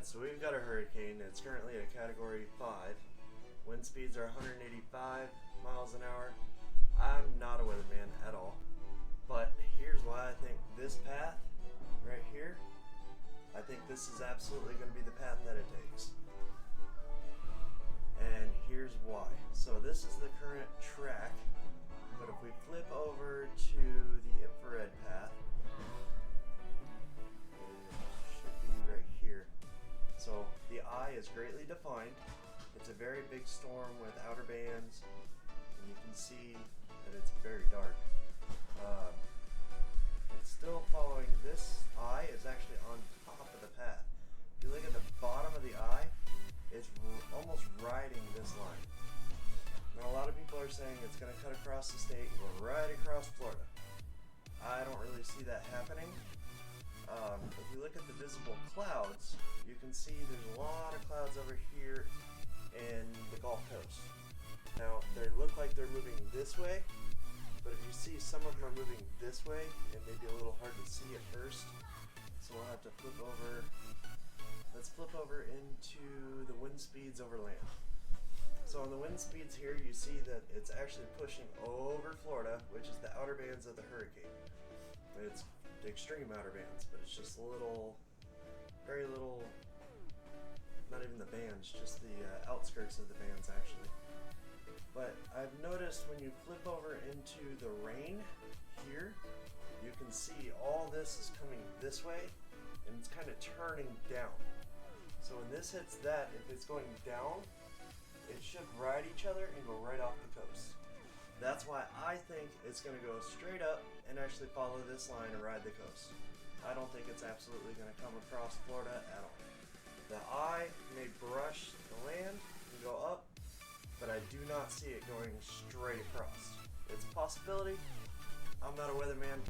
Alright, so we've got a hurricane. It's currently a category 5. Wind speeds are 185 miles an hour. I'm not a weatherman at all. But here's why I think this path right here, I think this is absolutely going to be the path that it takes. And here's why. So this is the current track, but if we flip over to the infrared path, it should be right here. So the eye is greatly defined. It's a very big storm with outer bands, and you can see that it's very dark. It's still following, this eye is actually on top of the path. If you look at the bottom of the eye, it's almost riding this line. Now a lot of people are saying it's going to cut across the state and go right across Florida. I don't really see that happening. If you look at the visible clouds, you can see there's a lot of clouds over here in the Gulf Coast. Now they look like they're moving this way, but if you see, some of them are moving this way. It may be a little hard to see at first, so we'll have to flip over. Let's flip over into the wind speeds over land. So on the wind speeds here, you see that it's actually pushing over Florida, which is the outer bands of the hurricane. It's the extreme outer bands, but it's just little, very little, not even the bands, just the outskirts of the bands actually. But I've noticed when you flip over into the rain here, you can see all this is coming this way, and it's kind of turning down. So when this hits that, if it's going down, it should ride each other and go right off the coast. That's why I think it's going to go straight up and actually follow this line and ride the coast. I don't think it's absolutely going to come across Florida at all. The eye may brush the land and go up, but I do not see it going straight across. It's a possibility. I'm not a weatherman.